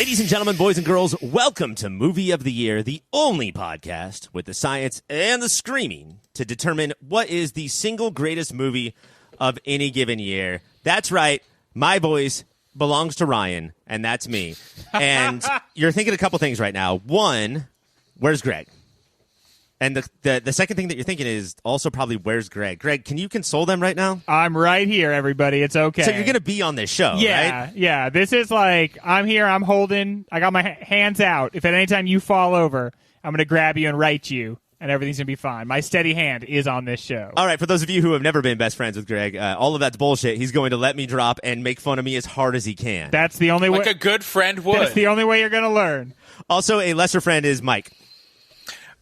Ladies and gentlemen, boys and girls, welcome to Movie of the Year, the only podcast with the science and the screaming to determine what is the single greatest movie of any given year. That's right, my voice belongs to Ryan, and that's me. And you're thinking a couple things right now. One, where's Greg? And the second thing that you're thinking is also probably, where's Greg? Greg, can you console them right now? I'm right here, everybody. It's okay. So you're going to be on this show, right? Yeah. This is like, I'm here, I'm holding, I got my hands out. If at any time you fall over, I'm going to grab you and right you, and everything's going to be fine. My steady hand is on this show. All right, for those of you who have never been best friends with Greg, all of that's bullshit. He's going to let me drop and make fun of me as hard as he can. That's the only way. Like a good friend would. That's the only way you're going to learn. Also, a lesser friend is Mike.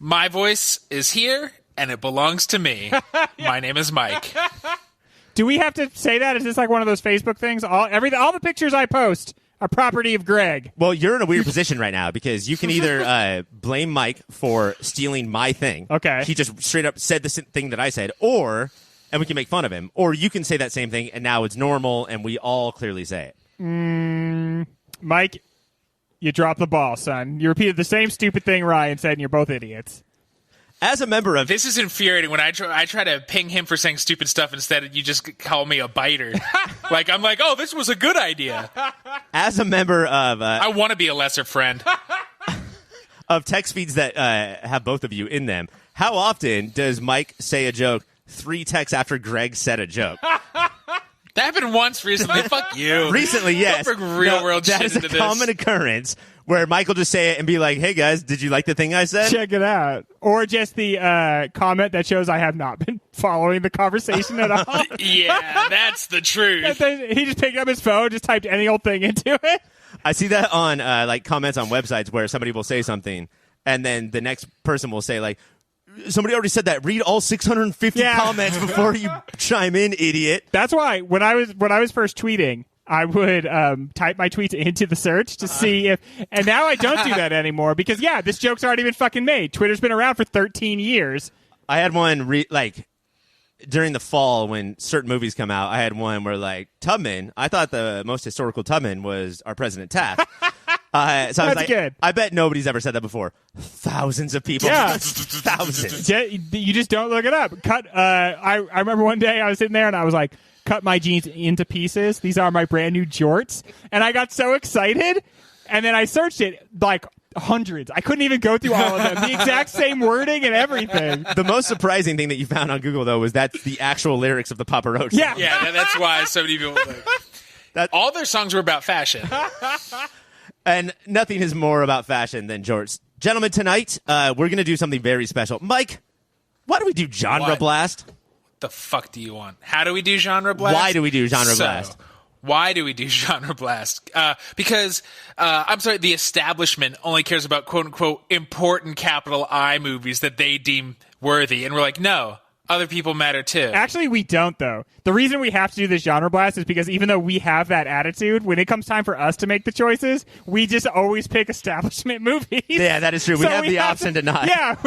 My voice is here, and it belongs to me. My name is Mike. Do we have to say that? Is this like one of those Facebook things? All the pictures I post are property of Greg. Well, you're in a weird position right now because you can either blame Mike for stealing my thing. Okay. He just straight up said the thing that I said, and we can make fun of him. Or you can say that same thing, and now it's normal, and we all clearly say it. Mike, you dropped the ball, son. You repeated the same stupid thing Ryan said, and you're both idiots. As a member of... This is infuriating when I try to ping him for saying stupid stuff instead you just call me a biter. I'm like, oh, this was a good idea. As a member of... I want to be a lesser friend. of text feeds that have both of you in them, how often does Mike say a joke 3 texts after Greg said a joke? That happened once recently. Fuck you. Recently, yes. Don't bring real world shit into this. That is a common occurrence where Mike will just say it and be like, hey, guys, did you like the thing I said? Check it out. Or just the comment that shows I have not been following the conversation at all. Yeah, that's the truth. He just picked up his phone, just typed any old thing into it. I see that on comments on websites where somebody will say something and then the next person will say, like, somebody already said that. Read all 650 comments before you chime in, idiot. That's why when I was first tweeting, I would type my tweets into the search to see if. And now I don't do that anymore because this joke's already been fucking made. Twitter's been around for 13 years. I had one during the fall when certain movies come out. I had one where Tubman. I thought the most historical Tubman was our President Taft. So I was like, good. I bet nobody's ever said that before. Thousands of people. Yeah. Thousands. You just don't look it up. I remember one day I was sitting there and I was like, cut my jeans into pieces. These are my brand new jorts. And I got so excited. And then I searched it hundreds. I couldn't even go through all of them. The exact same wording and everything. The most surprising thing that you found on Google, though, was that's the actual lyrics of the Papa Roach song. Yeah, that's why so many people... all their songs were about fashion. And nothing is more about fashion than jorts. Gentlemen, tonight, we're going to do something very special. Mike, why do we do GenreBlast? What the fuck do you want? How do we do GenreBlast? Why do we do GenreBlast? Why do we do GenreBlast? Because, the establishment only cares about quote-unquote important capital I movies that they deem worthy. And we're like, no, other people matter too. Actually, we don't, though. The reason we have to do this GenreBlast is because even though we have that attitude, when it comes time for us to make the choices, we just always pick establishment movies. Yeah, that is true. We have the option to not. Yeah,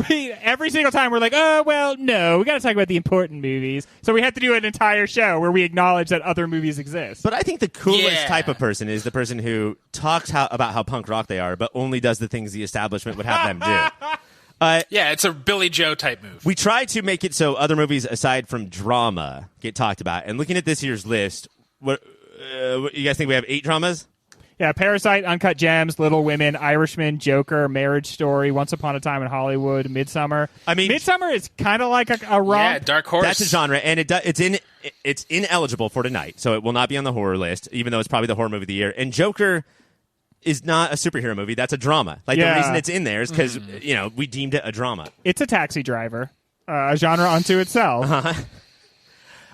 we every single time we're like, oh, well, no, we got to talk about the important movies. So we have to do an entire show where we acknowledge that other movies exist. But I think the coolest type of person is the person who talks about how punk rock they are, but only does the things the establishment would have them do. It's a Billy Joe type move. We try to make it so other movies aside from drama get talked about. And looking at this year's list, what you guys think we have 8 dramas? Yeah, Parasite, Uncut Gems, Little Women, Irishman, Joker, Marriage Story, Once Upon a Time in Hollywood, Midsummer. I mean, Midsummer is kind of like a rom. Yeah, Dark Horse. That's a genre, and it's ineligible for tonight, so it will not be on the horror list, even though it's probably the horror movie of the year. And Joker is not a superhero movie. That's a drama. The reason it's in there is because, we deemed it a drama. It's a Taxi Driver, a genre unto itself.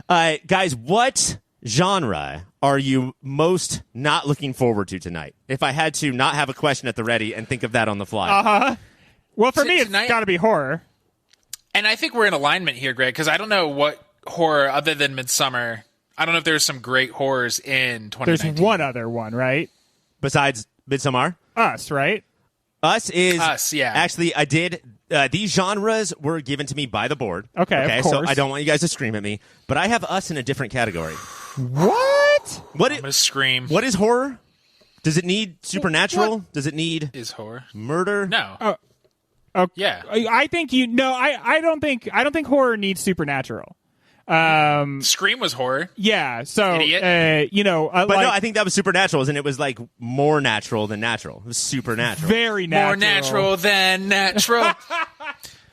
Guys, what genre are you most not looking forward to tonight? If I had to not have a question at the ready and think of that on the fly. Well, for me, it's got to be horror. And I think we're in alignment here, Greg, because I don't know what horror other than Midsummer. I don't know if there's some great horrors in 2019. There's one other one, right? Besides Midsommar? Us, right? Us is... Us, yeah. Actually, I did... these genres were given to me by the board. Okay, of course. So I don't want you guys to scream at me, but I have Us in a different category. What? I'm going to scream. What is horror? Does it need supernatural? Does it need Is horror? murder? No. Okay. Yeah. I think I don't think horror needs supernatural. Scream was horror. Yeah. So Idiot. But no, I think that was supernatural, and it was like more natural than natural. It was supernatural. very natural. More natural than natural.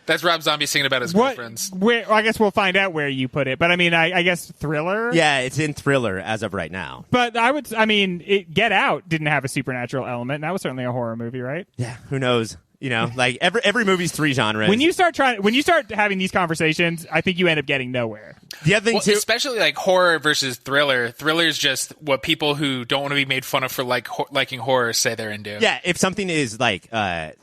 That's Rob Zombie singing about his girlfriends. I guess we'll find out where you put it. But I mean, I guess thriller. Yeah, it's in thriller as of right now. But Get Out didn't have a supernatural element. And that was certainly a horror movie, right? Yeah, who knows? Like every movie's 3 genres. When you start having these conversations, I think you end up getting nowhere. The other thing too, especially like horror versus thriller. Thriller is just what people who don't want to be made fun of for liking horror say they're into. yeah, if something is like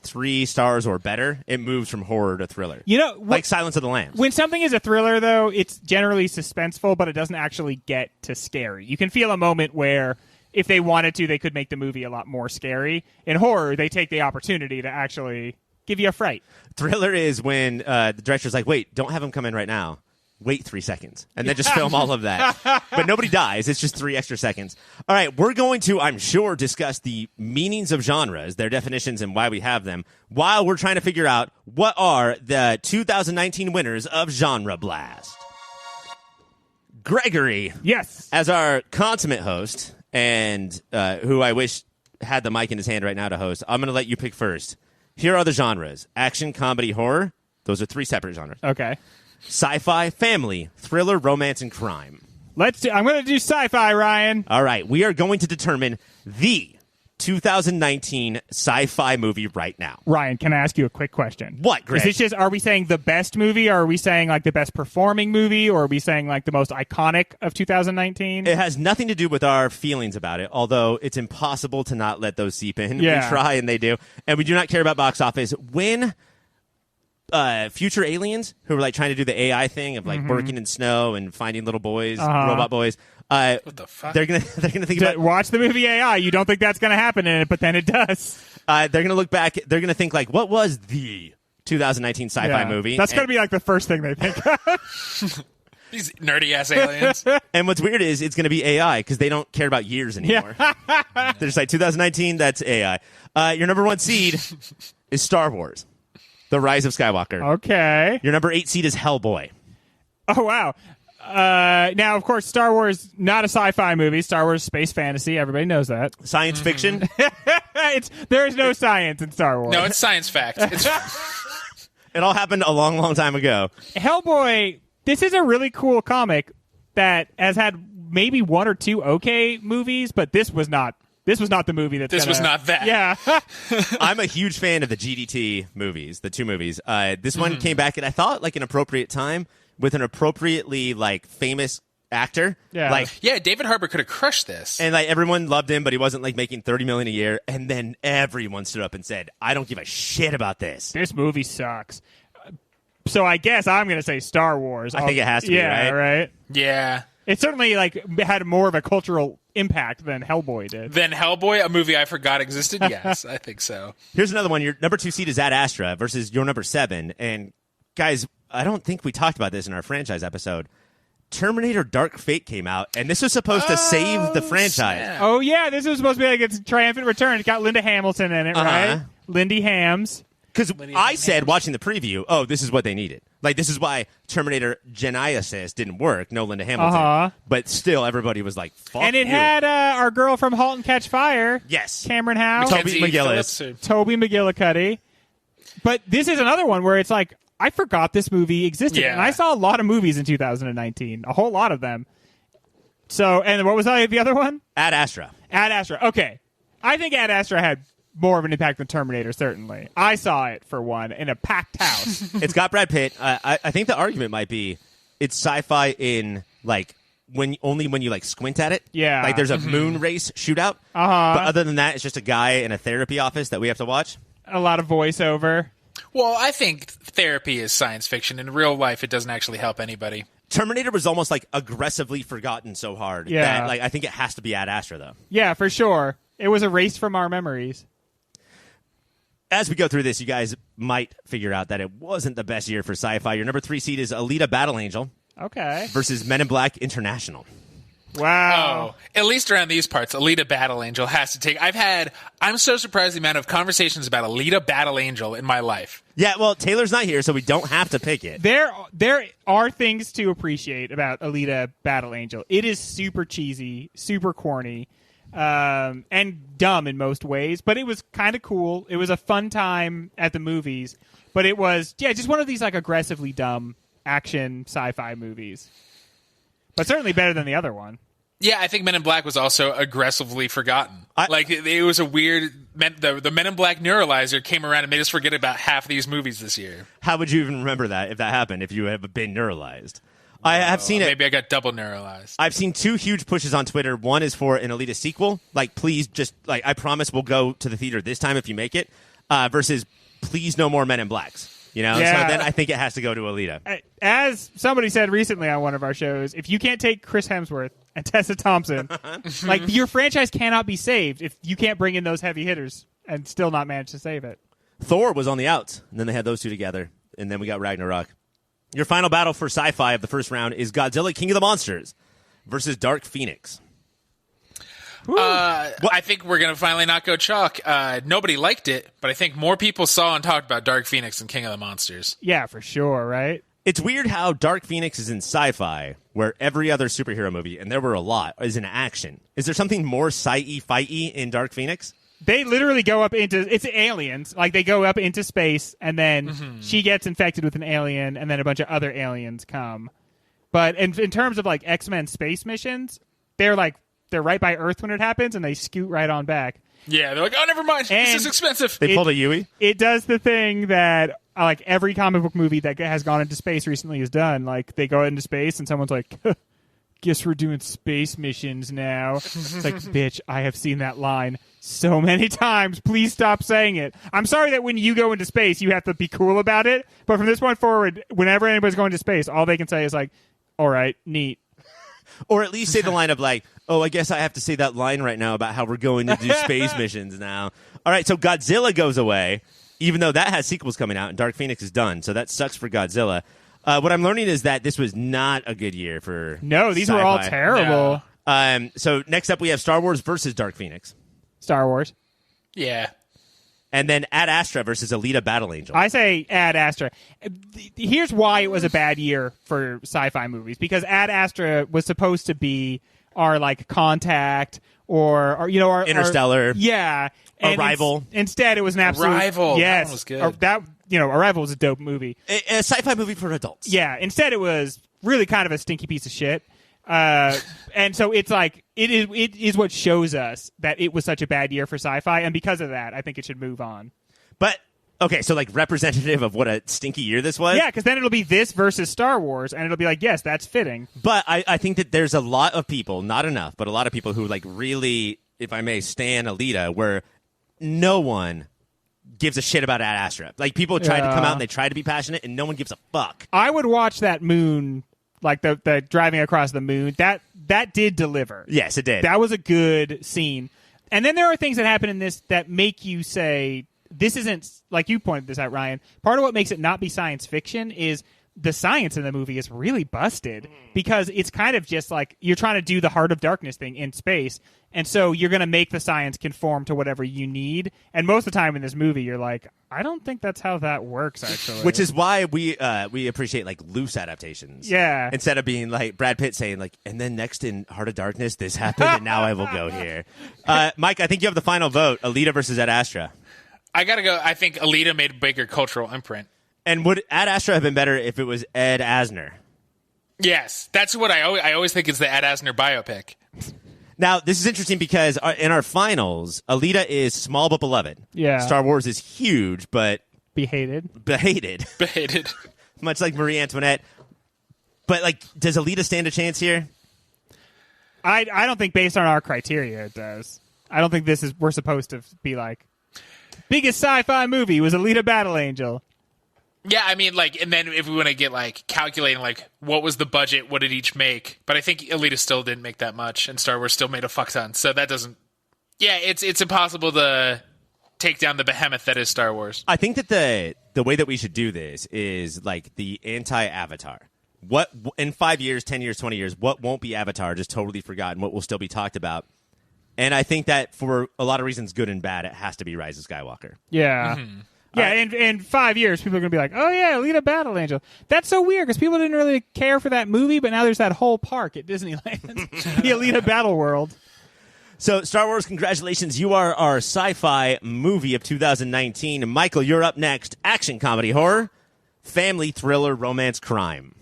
3 stars or better, it moves from horror to thriller. Like Silence of the Lambs. When something is a thriller, though, it's generally suspenseful, but it doesn't actually get to scary. You can feel a moment where, if they wanted to, they could make the movie a lot more scary. In horror, they take the opportunity to actually give you a fright. Thriller is when the director's like, wait, don't have him come in right now. Wait 3 seconds. And then just film all of that. But nobody dies. It's just 3 extra seconds. All right, we're going to, I'm sure, discuss the meanings of genres, their definitions, and why we have them, while we're trying to figure out what are the 2019 winners of GenreBlast. Gregory. Yes. As our consummate host, and who I wish had the mic in his hand right now to host, I'm going to let you pick first. Here are the genres: action, comedy, horror. Those are 3 separate genres. Okay. Sci-fi, family, thriller, romance, and crime. I'm going to do sci-fi, Ryan. All right, we are going to determine the 2019 sci-fi movie right now. Ryan, can I ask you a quick question? What, Greg? Is this just, are we saying the best movie, or are we saying like the best performing movie, or are we saying like the most iconic of 2019? It has nothing to do with our feelings about it, although it's impossible to not let those seep in. Yeah. We try, and they do. And we do not care about box office. When future aliens, who were like trying to do the AI thing of like working in snow and finding little boys, robot boys, what the fuck? they're gonna think about Watch the movie AI. You don't think that's going to happen in it, but then it does. they're gonna look back. They're gonna think like, what was the 2019 sci-fi movie? That's going to be like the first thing they think of. These nerdy ass aliens. And what's weird is it's going to be AI because they don't care about years anymore. They're just like 2019. That's AI. Your number 1 seed is Star Wars: The Rise of Skywalker. Okay. Your number 8 seed is Hellboy. Oh, wow. Now, of course, Star Wars, not a sci-fi movie. Star Wars, space fantasy. Everybody knows that. Science fiction. There is no science in Star Wars. No, it's science fact. It all happened a long, long time ago. Hellboy, this is a really cool comic that has had maybe 1 or 2 okay movies, but this was not the movie that This was not that. Yeah. I'm a huge fan of the GDT movies, the 2 movies. This one came back at, I thought, like an appropriate time with an appropriately like famous actor. Yeah. Yeah, David Harbour could have crushed this. And like everyone loved him, but he wasn't like making $30 million a year. And then everyone stood up and said, "I don't give a shit about this. This movie sucks." So I guess I'm going to say Star Wars. I think it has to be, right? Yeah. It certainly like had more of a cultural impact than Hellboy did. Then Hellboy, a movie I forgot existed? Yes, I think so. Here's another one. Your number 2 seed is Ad Astra versus your number 7. And guys, I don't think we talked about this in our franchise episode. Terminator Dark Fate came out, and this was supposed to save the franchise. Snap. Oh, yeah. This was supposed to be like its triumphant return. It's got Linda Hamilton in it, right? Lindy Hams. Because I said, watching the preview, oh, this is what they needed. Like, this is why Terminator Genisys didn't work. No Linda Hamilton. But still, everybody was like, fuck And it you. had our girl from *Halt and Catch Fire*. Yes. Cameron Howe. Toby Mackenzie McGillis. Phillips. Toby McGillicuddy. But this is another one where it's like, I forgot this movie existed. Yeah. And I saw a lot of movies in 2019. A whole lot of them. So, and what was the other one? Ad Astra. Ad Astra. Okay. I think Ad Astra had more of an impact than Terminator, certainly. I saw it, for one, in a packed house. It's got Brad Pitt. I think the argument might be it's sci-fi in, like, when you, like, squint at it. Yeah. Like, there's a moon race shootout. But other than that, it's just a guy in a therapy office that we have to watch. A lot of voiceover. Well, I think therapy is science fiction. In real life, it doesn't actually help anybody. Terminator was almost, like, aggressively forgotten so hard. Yeah. That, like, I think it has to be Ad Astra, though. Yeah, for sure. It was erased from our memories. As we go through this, you guys might figure out that it wasn't the best year for sci-fi. Your number 3 seed is Alita Battle Angel Okay. versus Men in Black International. Wow. Oh, at least around these parts, Alita Battle Angel has to take. I'm so surprised the amount of conversations about Alita Battle Angel in my life. Yeah, well, Taylor's not here, so we don't have to pick it. There are things to appreciate about Alita Battle Angel. It is super cheesy, super corny, and dumb in most ways, but it was kind of cool. It was a fun time at the movies, but it was, just one of these like aggressively dumb action sci-fi movies. But certainly better than the other one. Yeah, I think Men in Black was also aggressively forgotten. It was a weird... The Men in Black neuralizer came around and made us forget about half of these movies this year. How would you even remember that if that happened, if you have been neuralized? I have seen it. Maybe I got double neuralized. I've seen 2 huge pushes on Twitter. One is for an Alita sequel. Like, please just... Like, I promise we'll go to the theater this time if you make it. Versus, please no more Men in Blacks. So then I think it has to go to Alita. As somebody said recently on one of our shows, if you can't take Chris Hemsworth and Tessa Thompson, like your franchise cannot be saved if you can't bring in those heavy hitters and still not manage to save it. Thor was on the outs, and then they had those 2 together, and then we got Ragnarok. Your final battle for sci-fi of the first round is Godzilla King of the Monsters versus Dark Phoenix. I think we're going to finally not go chalk. Nobody liked it, but I think more people saw and talked about Dark Phoenix than King of the Monsters. Yeah, for sure, right? It's weird how Dark Phoenix is in sci-fi, where every other superhero movie, and there were a lot, is in action. Is there something more sci-y, fight-y in Dark Phoenix? They literally go up into... It's aliens. Like, they go up into space, and then she gets infected with an alien, and then a bunch of other aliens come. But in terms of, like, X-Men space missions, they're right by Earth when it happens, and they scoot right on back. Yeah, they're like, oh, never mind. And this is expensive. They pulled a Yui? It does the thing that like every comic book movie that has gone into space recently has done. Like, they go into space, and someone's like, guess we're doing space missions now. It's like, bitch, I have seen that line so many times. Please stop saying it. I'm sorry that when you go into space, you have to be cool about it. But from this point forward, whenever anybody's going to space, all they can say is like, all right, neat. Or at least say the line of like, oh, I guess I have to say that line right now about how we're going to do space missions now. All right, so Godzilla goes away, even though that has sequels coming out, and Dark Phoenix is done. So that sucks for Godzilla. What I'm learning is that this was not a good year for No, these were all terrible. No. So next up, we have Star Wars versus Dark Phoenix. Star Wars. Yeah. And then Ad Astra versus Alita Battle Angel. I say Ad Astra. Here's why it was a bad year for sci-fi movies. Because Ad Astra was supposed to be our, like, Contact or our... Interstellar. Yeah. And Arrival. Instead, it was an absolute... Arrival. Yes. That one was good. Arrival was a dope movie. A sci-fi movie for adults. Yeah. Instead, it was really kind of a stinky piece of shit. And so it's like it is what shows us that it was such a bad year for sci-fi, and because of that, I think it should move on. But okay, so like representative of what a stinky year this was. Yeah, because then it'll be this versus Star Wars, and it'll be like, yes, that's fitting. But I think that there's a lot of people, not enough, but a lot of people who like really, if I may, stan Alita, where no one gives a shit about Ad Astra. Like, people tried to come out and they tried to be passionate, and no one gives a fuck. I would watch that moon. Like the driving across the moon, that did deliver. Yes, it did. That was a good scene. And then there are things that happen in this that make you say, this isn't, like you pointed this out, Ryan, part of what makes it not be science fiction is the science in the movie is really busted because it's kind of just like you're trying to do the Heart of Darkness thing in space. And so you're going to make the science conform to whatever you need. And most of the time in this movie, you're like, I don't think that's how that works, actually. Which is why we appreciate like loose adaptations. Yeah. Instead of being like Brad Pitt saying like, and then next in Heart of Darkness, this happened, and now I will go here. Mike, I think you have the final vote: Alita versus Ad Astra. I gotta go. I think Alita made a bigger cultural imprint. And would Ad Astra have been better if it was Ed Asner? Yes, that's what I always think is the Ad Asner biopic. Now, this is interesting because in our finals, Alita is small but beloved. Yeah. Star Wars is huge but behated. Behated. Much like Marie Antoinette. But, like, does Alita stand a chance here? I don't think based on our criteria it does. I don't think we're supposed to be like, biggest sci-fi movie was Alita Battle Angel. Yeah, I mean, like, and then if we want to get, like, calculating, like, what was the budget, what did each make? But I think Alita still didn't make that much, and Star Wars still made a fuck ton. So that doesn't... Yeah, it's impossible to take down the behemoth that is Star Wars. I think that the way that we should do this is, like, the anti-Avatar. what in 5 years, 10 years, 20 years, what won't be Avatar, just totally forgotten, what will still be talked about. And I think that for a lot of reasons, good and bad, it has to be Rise of Skywalker. Yeah. Yeah, in 5 years, people are going to be like, oh, yeah, Alita Battle Angel. That's so weird because people didn't really care for that movie, but now there's that whole park at Disneyland, the Alita Battle World. So, Star Wars, congratulations. You are our sci-fi movie of 2019. Michael, you're up next. Action, comedy, horror, family, thriller, romance, crime.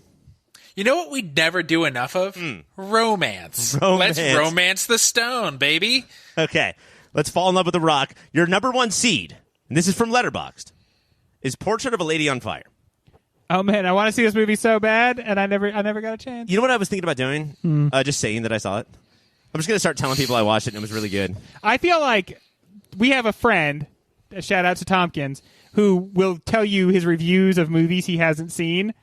You know what we never do enough of? Romance. Romance. Let's romance the stone, baby. Okay, let's fall in love with the rock. Your number one seed, and this is from Letterboxd, is Portrait of a Lady on Fire. Oh, man, I want to see this movie so bad, and I never got a chance. You know what I was thinking about doing? Just saying that I saw it. I'm just going to start telling people I watched it, and it was really good. I feel like we have a friend, a shout out to Tompkins, who will tell you his reviews of movies he hasn't seen.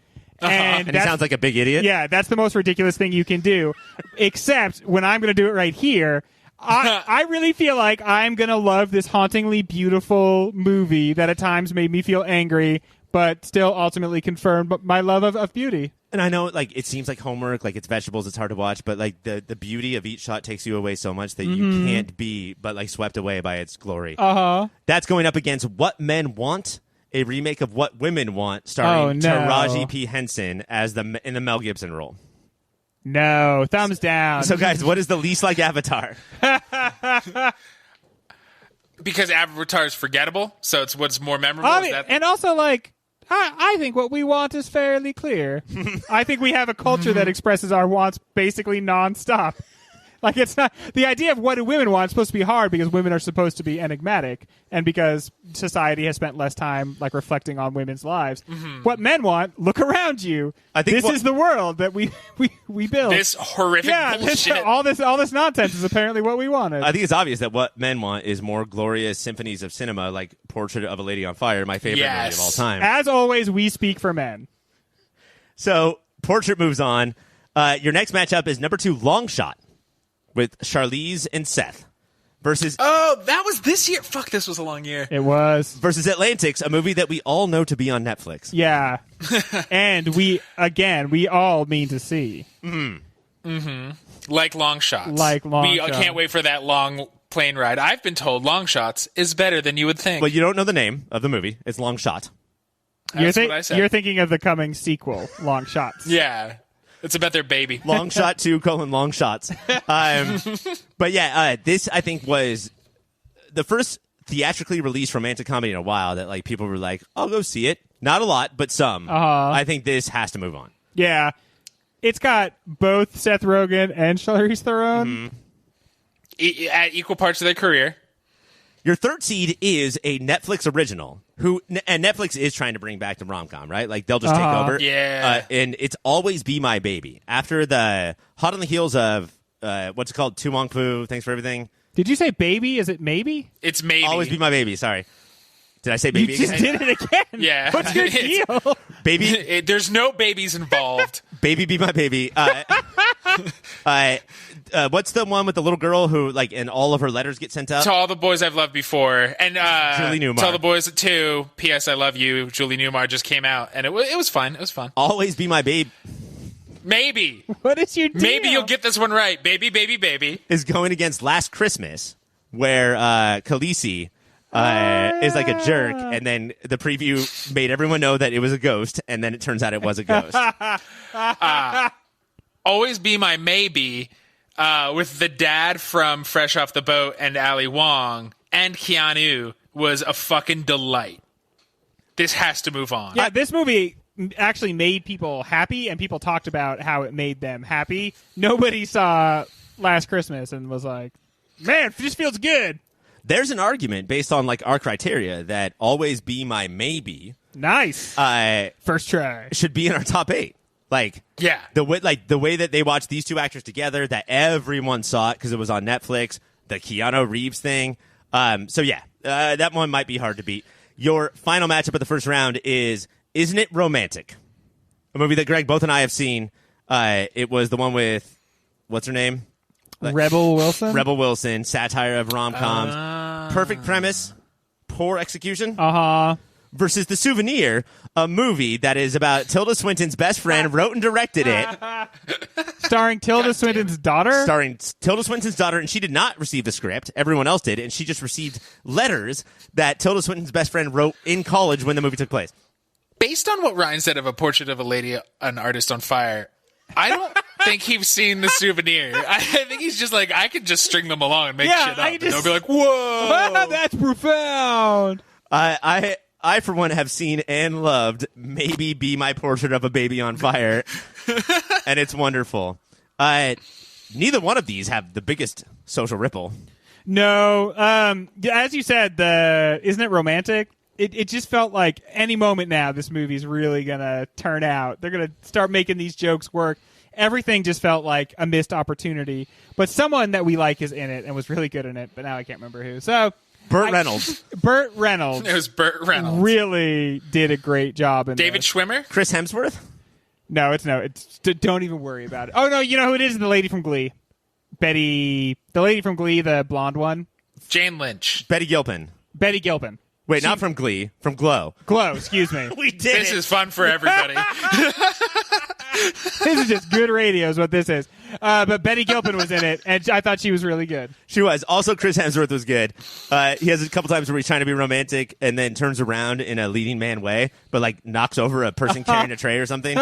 And he sounds like a big idiot. Yeah, that's the most ridiculous thing you can do. Except when I'm going to do it right here, I really feel like I'm going to love this hauntingly beautiful movie that at times made me feel angry, but still ultimately confirmed my love of beauty. And I know, like, it seems like homework, like it's vegetables, it's hard to watch, but like the beauty of each shot takes you away so much that you can't be but like swept away by its glory. That's going up against What Men Want, a remake of What Women Want, starring Taraji P. Henson as in the Mel Gibson role. No, thumbs down. So, guys, what is the least like Avatar? Because Avatar is forgettable, so it's what's more memorable. And also, like, I think what we want is fairly clear. I think we have a culture that expresses our wants basically nonstop. Like, it's not the idea of what do women want is supposed to be hard because women are supposed to be enigmatic and because society has spent less time like reflecting on women's lives. What men want, look around you. I think this is the world that we build. This horrific bullshit. All this nonsense is apparently what we wanted. I think it's obvious that what men want is more glorious symphonies of cinema, like Portrait of a Lady on Fire, my favorite movie of all time. As always, we speak for men. So, Portrait moves on. Your next matchup is number 2, Long Shot, with Charlize and Seth versus... Oh, that was this year? Fuck, this was a long year. It was. Versus Atlantics, a movie that we all know to be on Netflix. Yeah. And we all mean to see. Like Long Shots. We can't wait for that long plane ride. I've been told Long Shots is better than you would think. Well, you don't know the name of the movie. It's Long Shot. That's what I said. You're thinking of the coming sequel, Long Shots. Yeah. It's about their baby. Long Shot 2, Long Shots. But yeah, this I think was the first theatrically released romantic comedy in a while that like people were like, I'll go see it. Not a lot, but some. I think this has to move on. Yeah. It's got both Seth Rogen and Charlize Theron. At equal parts of their career. Your third seed is a Netflix original, and Netflix is trying to bring back the rom-com, right? Like, they'll just take over. Yeah. And it's Always Be My Baby. After the hot on the heels of, what's it called? Tu Wong Fu, Thanks for Everything. Did you say baby? Is it maybe? It's maybe. Always Be My Baby, sorry. Did I say baby again? You just did it again. Yeah. What's your deal? Baby? There's no babies involved. Baby Be My Baby. What's the one with the little girl who, like, and all of her letters get sent out? To All the Boys I've Loved Before. And Julie Newmar. To All the Boys 2, P.S. I Love You, Julie Newmar just came out. And it was fun. It was fun. Always Be My Babe. Maybe. What is your deal? Maybe you'll get this one right. Baby, baby, baby. Is going against Last Christmas, where Khaleesi is like a jerk, and then the preview made everyone know that it was a ghost, and then it turns out it was a ghost. Always Be My Maybe, with the dad from Fresh Off the Boat and Ali Wong and Keanu was a fucking delight. This has to move on. Yeah, this movie actually made people happy, and people talked about how it made them happy. Nobody saw Last Christmas and was like, man, it just feels good. There's an argument based on like our criteria that Always Be My Maybe. Nice. First try. Should be in our top 8. Like, yeah, the way that they watched these two actors together, that everyone saw it because it was on Netflix. The Keanu Reeves thing. So yeah, that one might be hard to beat. Your final matchup of the first round is Isn't It Romantic? A movie that Greg, both and I have seen. It was the one with what's her name? Rebel Wilson. Rebel Wilson. Satire of rom-coms. Perfect premise. Poor execution. versus The Souvenir, a movie that is about Tilda Swinton's best friend, wrote and directed it. Starring Tilda Swinton's daughter? Starring Tilda Swinton's daughter, and she did not receive the script. Everyone else did, and she just received letters that Tilda Swinton's best friend wrote in college when the movie took place. Based on what Ryan said of A Portrait of a Lady, an Artist on Fire, I don't think he's seen The Souvenir. I think he's just like, I could just string them along and make shit up. And they'll be like, whoa. That's profound. I, for one, have seen and loved Maybe Be My Portrait of a Baby on Fire, and it's wonderful. Neither one of these have the biggest social ripple. No. As you said, isn't it romantic? It just felt like any moment now this movie's really going to turn out. They're going to start making these jokes work. Everything just felt like a missed opportunity. But someone that we like is in it and was really good in it, but now I can't remember who. So Burt Reynolds. Burt Reynolds. It was Burt Reynolds. Really did a great job in David this. Schwimmer? Chris Hemsworth? No, it's don't even worry about it. Oh, no, you know who it is? The lady from Glee. The lady from Glee, the blonde one. Jane Lynch. Betty Gilpin. Betty Gilpin. Wait, not from Glee, from Glow. Glow, excuse me. We did This is fun for everybody. This is just good radio is what this is. But Betty Gilpin was in it, and I thought she was really good. She was. Also, Chris Hemsworth was good. He has a couple times where he's trying to be romantic and then turns around in a leading man way, but like knocks over a person carrying a tray or something.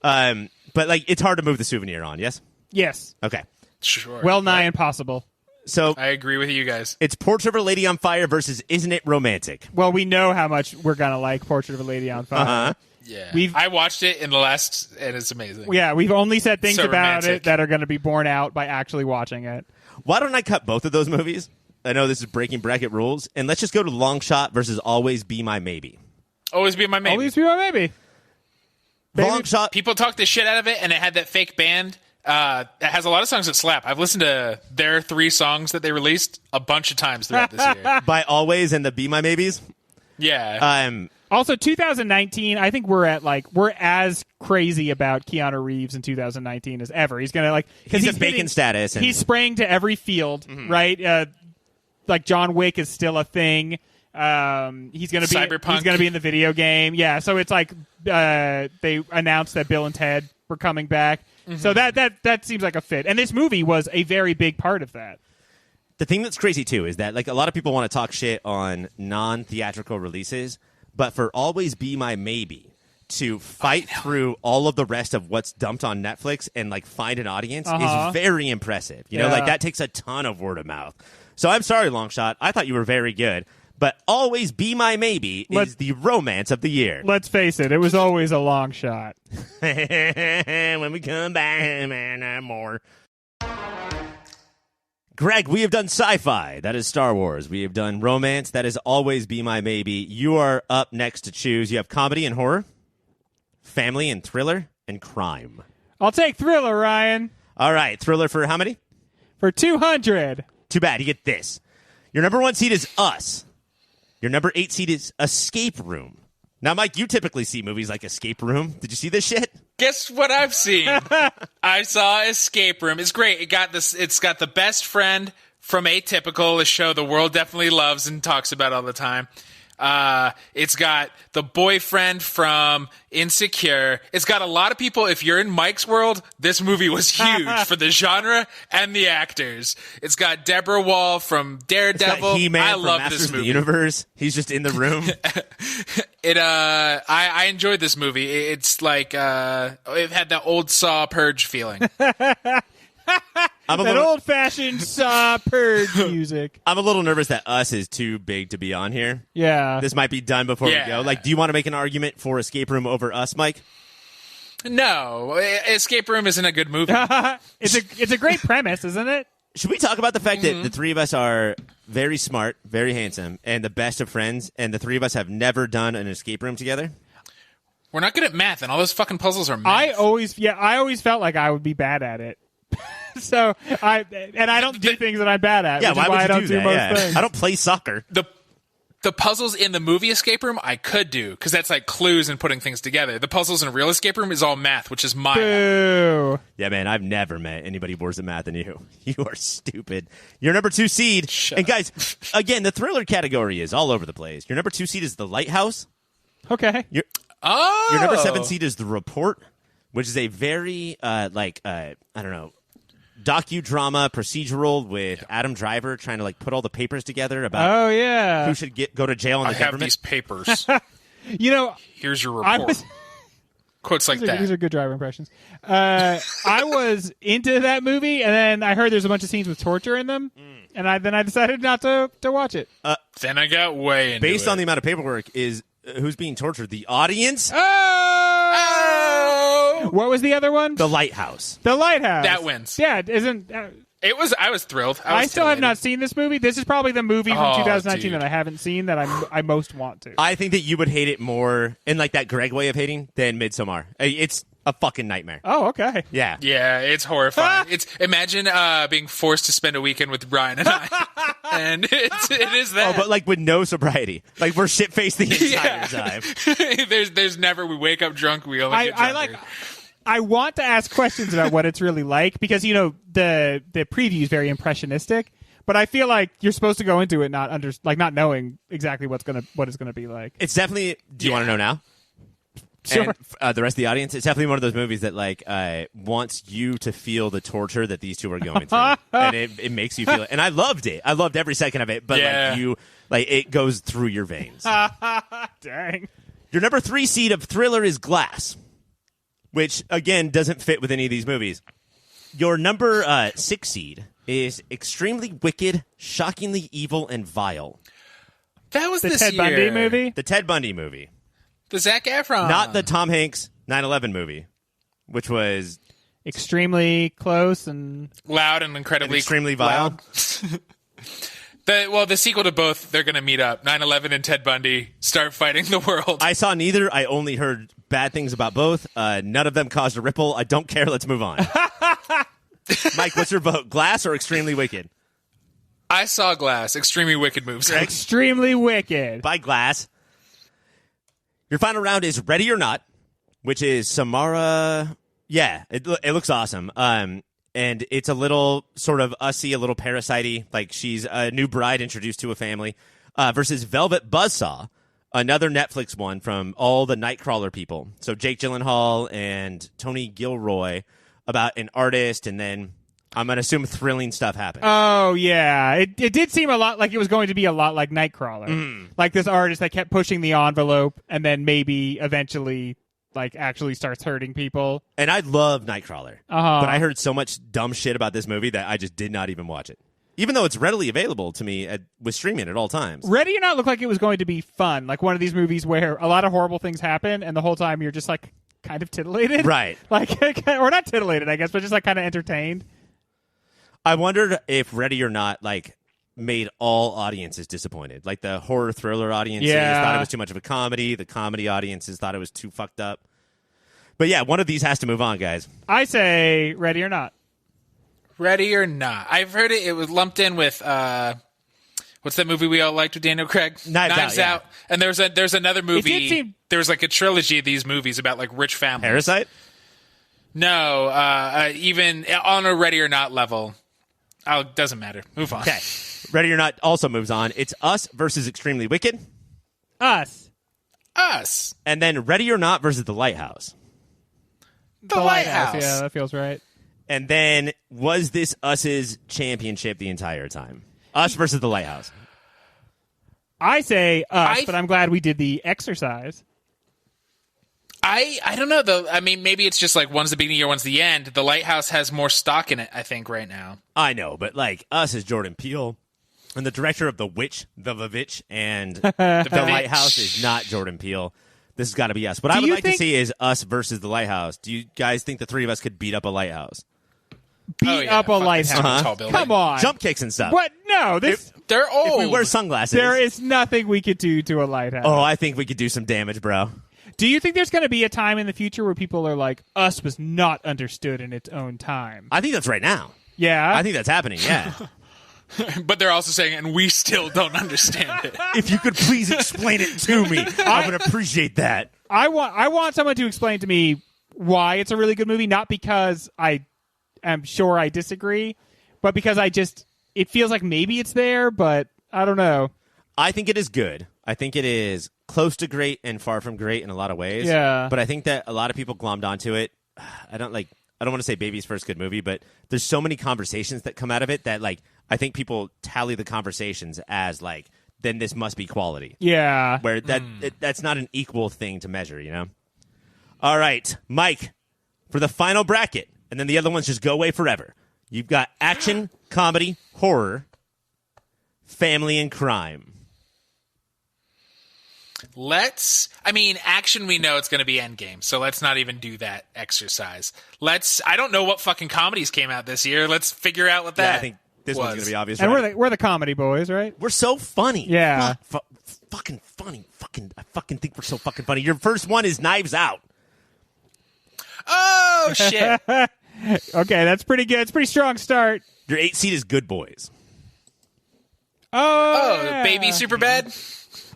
But like it's hard to move The Souvenir on, yes? Yes. Okay. Sure. Well nigh impossible. So I agree with you guys. it's Portrait of a Lady on Fire versus Isn't It Romantic? Well, we know how much we're going to like Portrait of a Lady on Fire. Uh-huh. Yeah. I watched it in the last, and it's amazing. Yeah, we've only said things So about romantic. it that are going to be borne out by actually watching it. Why don't I cut both of those movies? I know this is breaking bracket rules. And let's just go to Long Shot versus Always Be My Maybe. Always be my maybe. Always be my maybe. Long Shot. People talk the shit out of it, and it had that fake band. It has a lot of songs that slap. I've listened to their 3 songs that they released a bunch of times throughout this year. By Always and the Be My Maybes. Yeah. Also, 2019, I think we're as crazy about Keanu Reeves in 2019 as ever. He's going to He's at bacon status. And He's spraying to every field, right? Like John Wick is still a thing. He's going to be Cyberpunk. He's going to be in the video game. Yeah, so it's like they announced that Bill and Ted were coming back. Mm-hmm. So that seems like a fit. And this movie was a very big part of that. the thing that's crazy too is that like a lot of people want to talk shit on non-theatrical releases, but for Always Be My Maybe to fight through all of the rest of what's dumped on Netflix and like find an audience is very impressive. You know, like that takes a ton of word of mouth. So I'm sorry, Longshot. I thought you were very good. But Always Be My Maybe is the romance of the year. Let's face it, it was always a long shot. When we come back, man, more. Greg, we have done sci-fi. That is Star Wars. We have done romance. That is Always Be My Maybe. You are up next to choose. You have comedy and horror, family and thriller, and crime. I'll take thriller, Ryan. All right, thriller for how many? For 200. Too bad. You get this. Your number 1 seed is Us. Your number 8 seed is Escape Room. Now, Mike, you typically see movies like Escape Room. Did you see this shit? Guess what I've seen? I saw Escape Room. It's great. It's got the best friend from Atypical, a show the world definitely loves and talks about all the time. It's got the boyfriend from Insecure. It's got a lot of people. If you're in Mike's world, this movie was huge for the genre and the actors. It's got Deborah Wall from Daredevil. He-Man I from love Masters this of the movie. Universe. He's just in the room. I enjoyed this movie. It's like it had that old Saw Purge feeling. That old-fashioned Saw Purge music. I'm a little nervous that Us is too big to be on here. Yeah. This might be done before we go. Like, do you want to make an argument for Escape Room over Us, Mike? No, Escape Room isn't a good movie. It's a great premise, isn't it? Should we talk about the fact that the three of us are very smart, very handsome, and the best of friends, and the three of us have never done an escape room together? We're not good at math, and all those fucking puzzles are math. I always felt like I would be bad at it. So I don't do things that I'm bad at. Yeah, which why is would why you I don't do do that? most Yeah. things. I don't play soccer. The puzzles in the movie Escape Room, I could do, because that's like clues and putting things together. The puzzles in a real Escape Room is all math, which is my Boo. Yeah, man, I've never met anybody worse at math than you. You are stupid. Your number 2 seed. Shut and guys, again, the thriller category is all over the place. Your number 2 seed is The Lighthouse. Okay. Your number 7 seed is The Report, which is a very I don't know, docudrama procedural with Adam Driver trying to like put all the papers together about who should go to jail in the I have government. these papers. Here's your report. Quotes like that. These are good driver impressions. I was into that movie, and then I heard there's a bunch of scenes with torture in them, and I decided not to watch it. Then I got way into Based it. on the amount of paperwork, is who's being tortured? The audience? Oh! What was the other one? The Lighthouse. The Lighthouse. That wins. Yeah, isn't... I was thrilled. I still have not seen this movie. This is probably the movie from 2019 dude. that I haven't seen that I most want to. I think that you would hate it more in like that Greg way of hating than Midsommar. It's a fucking nightmare. Oh, okay. Yeah. Yeah, it's horrifying. Imagine being forced to spend a weekend with Brian and I, and it is that. Oh, but like with no sobriety, like we're shit faced the entire time. there's never we wake up drunk. We only get drunker. I want to ask questions about what it's really like because the preview is very impressionistic, but I feel like you're supposed to go into it not knowing exactly what it's gonna be like. It's definitely. Do you want to know now? Sure. And the rest of the audience, it's definitely one of those movies that like wants you to feel the torture that these two are going through, and it makes you feel it. And I loved it. I loved every second of it. But it goes through your veins. Dang. Your number 3 seed of Thriller is Glass, which again doesn't fit with any of these movies. Your number 6 seed is Extremely Wicked, Shockingly Evil, and Vile. That was the this Ted year. Bundy movie. The Ted Bundy movie. The Zac Efron. Not the Tom Hanks 9/11 movie, which was extremely close and loud and incredibly extremely vile. The sequel to both, they're going to meet up. 9/11 and Ted Bundy start fighting the world. I saw neither. I only heard bad things about both. None of them caused a ripple. I don't care. Let's move on. Mike, what's your vote? Glass or Extremely Wicked? I saw Glass. Extremely Wicked moves. Extremely Wicked. By Glass. Your final round is Ready or Not, which is Samara. Yeah, it looks awesome. And it's a little sort of Us-y, a little Parasite-y, like she's a new bride introduced to a family, versus Velvet Buzzsaw, another Netflix one from all the Nightcrawler people. So Jake Gyllenhaal and Tony Gilroy, about an artist, and then I'm going to assume thrilling stuff happens. Oh, yeah. It did seem a lot like it was going to be a lot like Nightcrawler. Like this artist that kept pushing the envelope and then maybe eventually actually starts hurting people. And I love Nightcrawler, but I heard so much dumb shit about this movie that I just did not even watch it. Even though it's readily available to me with streaming at all times. Ready or Not looked like it was going to be fun. Like one of these movies where a lot of horrible things happen and the whole time you're just kind of titillated. Right. Or not titillated, I guess, but just kind of entertained. I wondered if Ready or Not made all audiences disappointed. Like the horror thriller audiences thought it was too much of a comedy. The comedy audiences thought it was too fucked up. But yeah, one of these has to move on, guys. I say Ready or Not. Ready or Not. I've heard it was lumped in with what's that movie we all liked with Daniel Craig? Knives Out. Yeah. And there's another movie. There was a trilogy of these movies about rich families. Parasite? No, even on a Ready or Not level. Oh, doesn't matter. Move on. Okay. Ready or Not also moves on. It's Us versus Extremely Wicked. Us. And then Ready or Not versus The Lighthouse. The Lighthouse. Yeah, that feels right. And then was this Us's championship the entire time? Us versus The Lighthouse. I say Us, but I'm glad we did the exercise. I don't know, though. I mean, maybe it's just one's the beginning of the year, one's the end. The Lighthouse has more stock in it, I think, right now. I know, but Us is Jordan Peele. And the director of The Witch, The Vavitch, and The Lighthouse is not Jordan Peele. This has got to be Us. What I would like to see is Us versus The Lighthouse. Do you guys think the three of us could beat up a lighthouse? Beat up a lighthouse? Tall building. Come on. Jump kicks and stuff. What? No, they're old. If we wear sunglasses. There is nothing we could do to a lighthouse. Oh, I think we could do some damage, bro. Do you think there's going to be a time in the future where people are like, Us was not understood in its own time? I think that's right now. Yeah? I think that's happening, yeah. But they're also saying, and we still don't understand it. If you could please explain it to me, I would appreciate that. I want someone to explain to me why it's a really good movie, not because I am sure I disagree, but because it feels like maybe it's there, but I don't know. I think it is good. I think it is close to great and far from great in a lot of ways. Yeah. But I think that a lot of people glommed onto it. I don't want to say Baby's first good movie, but there's so many conversations that come out of it that like I think people tally the conversations as like then this must be quality. Yeah. Where that's not an equal thing to measure, you know? All right, Mike, for the final bracket, and then the other ones just go away forever. You've got action, comedy, horror, family, and crime. Action, we know it's going to be Endgame, so let's not even do that exercise. I don't know what fucking comedies came out this year. Let's figure out what that I think this one's going to be obvious. And right? we're the comedy boys, right? We're so funny. Yeah. Fucking funny. I fucking think we're so fucking funny. Your first one is Knives Out. Oh, shit. Okay, that's pretty good. It's a pretty strong start. Your 8 seed is Good Boys. Oh, yeah. Baby Superbad?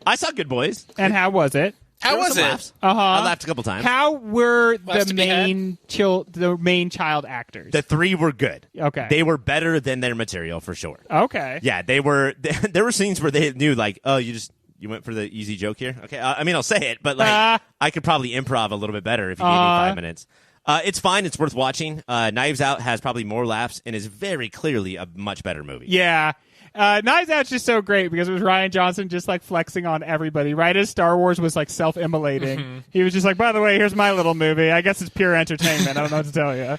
I saw Good Boys. And how was it? How There were was some it? laughs. Uh-huh. I laughed a couple times. How were Laughs the to be had? main child actors? The 3 were good. Okay. They were better than their material for sure. Okay. Yeah, they were. There were scenes where they knew, like, oh, you went for the easy joke here. Okay, I'll say it, but like, I could probably improv a little bit better if you gave me 5 minutes. It's fine. It's worth watching. Knives Out has probably more laughs and is very clearly a much better movie. Yeah. Knives Out's just so great because it was Rian Johnson just like flexing on everybody. Right as Star Wars was like self-immolating, he was just like, by the way, here's my little movie. I guess it's pure entertainment. I don't know what to tell you.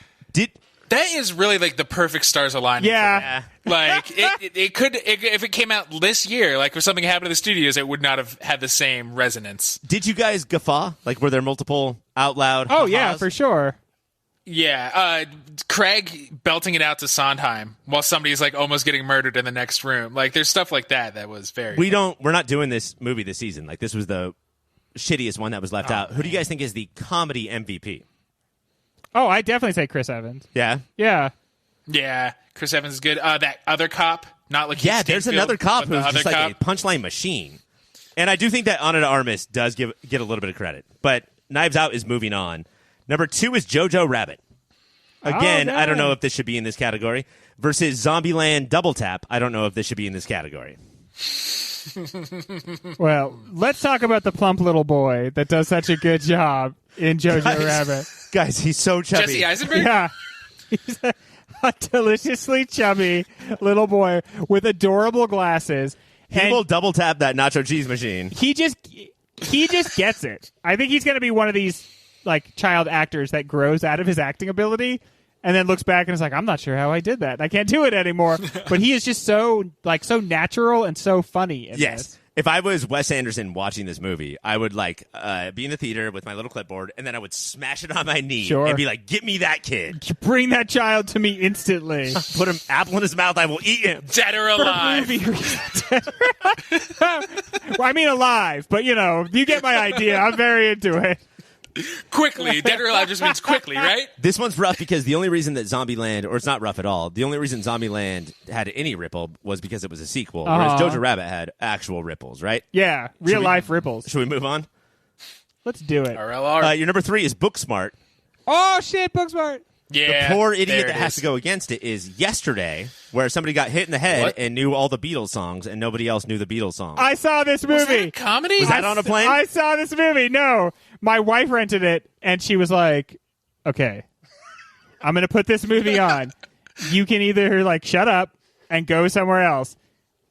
That is really like the perfect stars aligning. Yeah. Like it could if it came out this year, like if something happened to the studios, it would not have had the same resonance. Did you guys guffaw? Like, were there multiple out loud? Oh yeah, ha-has? for sure. Yeah, Craig belting it out to Sondheim while somebody's like almost getting murdered in the next room. Like there's stuff like that was very. We're not doing this movie this season. Like this was the shittiest one that was left out. Who do you guys think is the comedy MVP? Oh, I definitely say Chris Evans. Yeah. Yeah. Yeah, Chris Evans is good. That other cop, not like Yeah, there's another cop but the who's just other like a punchline machine. And I do think that Ana de Armas does get a little bit of credit. But Knives Out is moving on. Number 2 is Jojo Rabbit. Again, I don't know if this should be in this category. Versus Zombieland Double Tap. I don't know if this should be in this category. Well, let's talk about the plump little boy that does such a good job in Jojo Rabbit. Guys, he's so chubby. Jesse Eisenberg. Yeah. He's a deliciously chubby little boy with adorable glasses. He will double tap that nacho cheese machine. He just gets it. I think he's going to be one of these like child actors that grows out of his acting ability and then looks back and is like, I'm not sure how I did that. I can't do it anymore. But he is just so natural and so funny in this. If I was Wes Anderson watching this movie, I would like be in the theater with my little clipboard, and then I would smash it on my knee and be like, "Get me that kid! Bring that child to me instantly! Put him apple in his mouth. I will eat him, Dead or alive." Well, I mean alive, but you get my idea. I'm very into it. Quickly, dead or alive just means quickly, right? This one's rough because the only reason that Zombieland, or it's not rough at all, the only reason Zombieland had any ripple was because it was a sequel, whereas Jojo Rabbit had actual ripples, right? Yeah, real life ripples. Should we move on? Let's do it. RLR. Your number 3 is Booksmart. Oh shit, Booksmart. Yeah. The poor idiot that it has is. to go against it is Yesterday, where somebody got hit in the head and knew all the Beatles songs, and nobody else knew the Beatles songs. I saw this movie. Was that a comedy? Was that on a plane? I saw this movie. No, my wife rented it, and she was like, "Okay, I'm going to put this movie on. You can either like shut up and go somewhere else,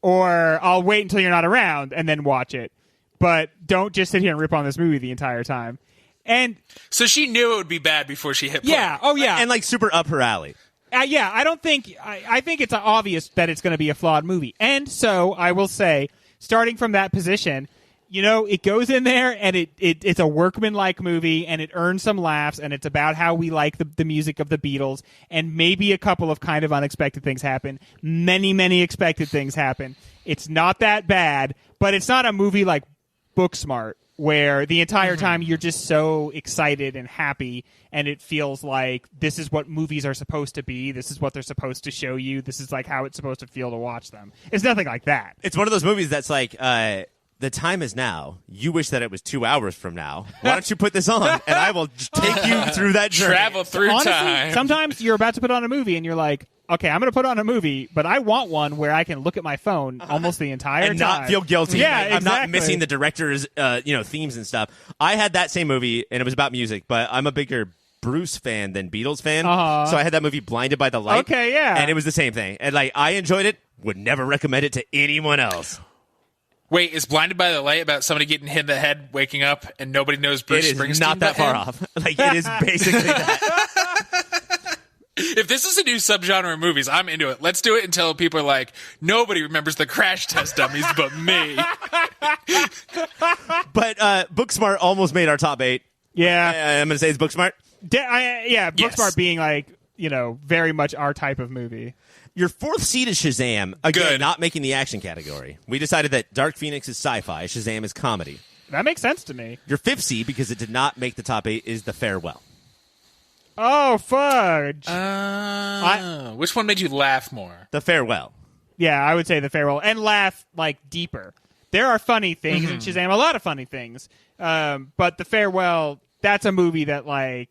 or I'll wait until you're not around and then watch it. But don't just sit here and rip on this movie the entire time." And So she knew it would be bad before she hit play. yeah, oh yeah, and like super up her alley. yeah. I don't think I think it's obvious that it's going to be a flawed movie, and so I will say, starting from that position, it goes in there and it's a workmanlike movie and it earns some laughs and it's about how we like the music of the Beatles and maybe a couple of kind of unexpected things happen. Many expected things happen. It's not that bad, but it's not a movie like Booksmart where the entire time you're just so excited and happy and it feels like this is what movies are supposed to be. This is what they're supposed to show you. This is like how it's supposed to feel to watch them. It's nothing like that. It's one of those movies that's like, the time is now. You wish that it was 2 hours from now. Why don't you put this on and I will take you through that journey. Travel through Honestly, time. sometimes you're about to put on a movie and you're like, okay, I'm going to put on a movie, but I want one where I can look at my phone almost the entire and time. not feel guilty. Yeah, I'm not exactly. missing the director's, themes and stuff. I had that same movie, and it was about music, but I'm a bigger Bruce fan than Beatles fan. So I had that movie Blinded by the Light. Okay, yeah. And it was the same thing. And like, I enjoyed it, would never recommend it to anyone else. Wait, is Blinded by the Light about somebody getting hit in the head, waking up, and nobody knows Bruce Springsteen? It is not that far off. Like, it is basically that. If this is a new subgenre of movies, I'm into it. Let's do it until people are like, nobody remembers the Crash Test Dummies but me. But Booksmart almost made our top 8. Yeah. I'm going to say it's Booksmart. Booksmart Yes. being like, very much our type of movie. Your 4th seed is Shazam. Again, Good. not making the action category. We decided that Dark Phoenix is sci-fi, Shazam is comedy. That makes sense to me. Your 5th seed, because it did not make the top 8, is The Farewell. Oh, fudge. Which one made you laugh more? The Farewell. Yeah, I would say The Farewell. And laugh, deeper. There are funny things in Shazam, a lot of funny things. But The Farewell, that's a movie that, I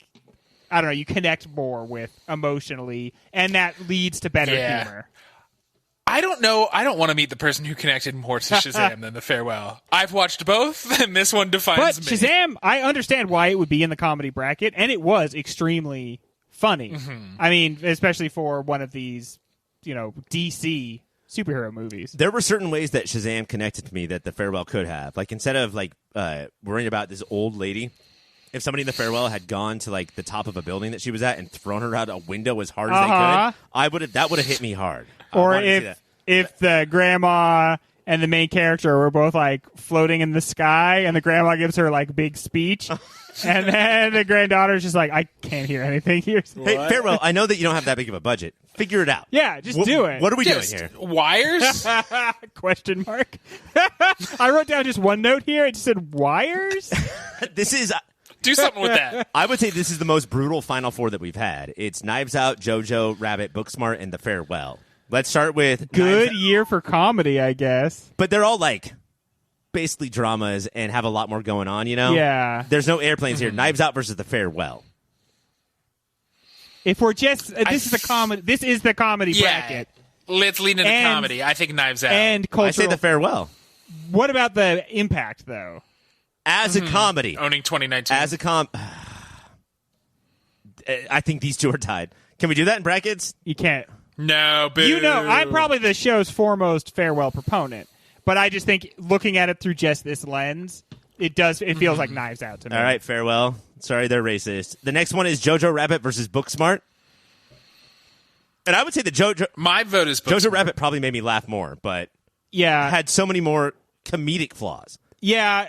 don't know, you connect more with emotionally, and that leads to better humor. I don't know. I don't want to meet the person who connected more to Shazam than The Farewell. I've watched both, and this one defines But me. Shazam, I understand why it would be in the comedy bracket, and it was extremely funny. I mean, especially for one of these, DC superhero movies. There were certain ways that Shazam connected to me that The Farewell could have. Like, instead of, worrying about this old lady, if somebody in The Farewell had gone to, the top of a building that she was at and thrown her out a window as hard as they could, that would have hit me hard. Or if the grandma and the main character were both floating in the sky, and the grandma gives her big speech, and then the granddaughter's just I can't hear anything here. Hey, Farewell, I know that you don't have that big of a budget. Figure it out. Yeah, just do it. What are we Just doing here? wires? Question mark. I wrote down just one note here. It just said wires. This is. Do something with that. I would say this is the most brutal Final Four that we've had. It's Knives Out, JoJo Rabbit, Booksmart, and The Farewell. Let's start with Good year for comedy, I guess. But they're all basically dramas and have a lot more going on, Yeah. There's no airplanes here. Knives Out versus The Farewell. If we're just this is the comedy bracket. Let's lean into And- comedy. I think Knives Out. And cultural. I say The Farewell. What about the impact though? As a comedy. owning 2019. As a I think these two are tied. Can we do that in brackets? You can't. No, boo. I'm probably the show's foremost Farewell proponent, but I just think looking at it through just this lens, it feels like Knives Out to me. All right, Farewell. Sorry, they're racist. The next one is Jojo Rabbit versus Booksmart. And I would say that My vote is Jojo Booksmart. Rabbit probably made me laugh more, but Yeah. had so many more comedic flaws. Yeah,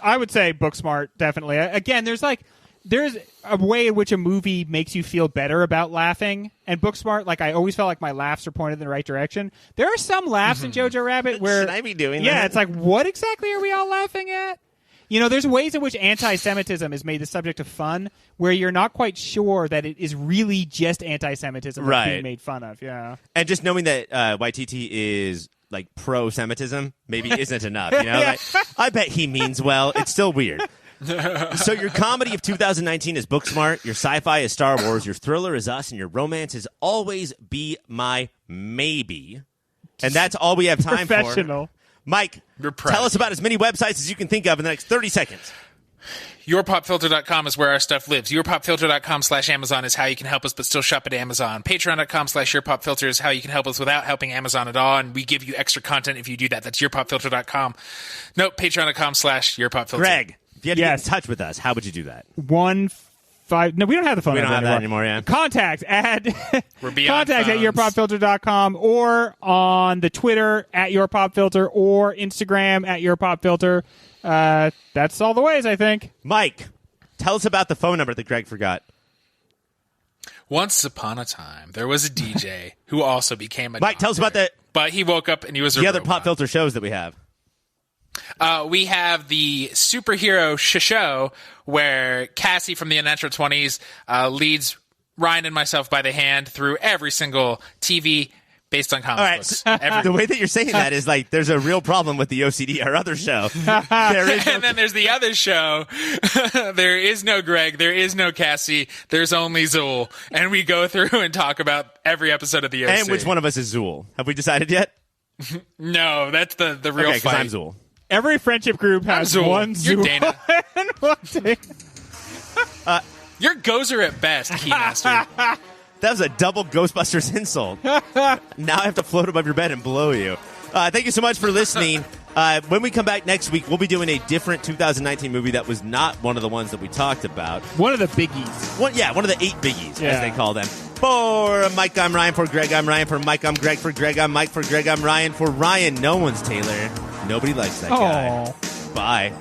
I would say Booksmart, definitely. Again, there's a way in which a movie makes you feel better about laughing. And Booksmart, I always felt like my laughs are pointed in the right direction. There are some laughs in Jojo Rabbit where... Should I be doing Yeah, that? it's what exactly are we all laughing at? There's ways in which anti-Semitism is made the subject of fun where you're not quite sure that it is really just anti-Semitism that's being made fun of. Yeah. And just knowing that Waititi is... pro-Semitism maybe isn't enough, I bet he means well. It's still weird. So your comedy of 2019 is Booksmart, your sci-fi is Star Wars, your thriller is Us, and your romance is Always Be My Maybe. And that's all we have time Professional. for. Mike, You're proud tell of us about as many websites as you can think of in the next 30 seconds. YourPopFilter.com is where our stuff lives. YourPopFilter.com/Amazon is how you can help us but still shop at Amazon. Patreon.com/YourPopFilter is how you can help us without helping Amazon at all, and we give you extra content if you do that. That's YourPopFilter.com. No, Patreon.com/YourPopFilter. Greg, if you had to get Yes. in touch with us, how would you do that? 1-5. No, we don't have the phone. We don't number have that anymore, yeah. Contacts at We're beyond contacts at phones. yourpopfilter.com or on the Twitter at yourpopfilter or Instagram at yourpopfilter. That's all the ways, I think. Mike, tell us about the phone number that Greg forgot. Once upon a time, there was a DJ who also became a Mike, tell us about doctor. But he woke up and he was a the other robot. Pop Filter shows that we have. We have the superhero show where Cassie from the Unnatural 20s leads Ryan and myself by the hand through every single TV based on comic All right. books. The way that you're saying that is like there's a real problem with the OCD, our other show. There is no And then there's the other show. There is no Greg. There is no Cassie. There's only Zool. And we go through and talk about every episode of the OC. and which one of us is Zool? Have we decided yet? No, that's the real Okay, because fight. I'm Zool. Every friendship group has Zool. one You're Zool. Dana. and one Dana. You're Gozer at best, Keymaster. That was a double Ghostbusters insult. Now I have to float above your bed and blow you. Thank you so much for listening. When we come back next week, we'll be doing a different 2019 movie that was not one of the ones that we talked about. One of the biggies. One of the 8 biggies, Yeah. as they call them. For Mike, I'm Ryan. For Greg, I'm Ryan. For Mike, I'm Greg. For Greg, I'm Mike. For Greg, I'm Ryan. For Ryan, no one's Taylor. Nobody likes that guy. Oh. Bye.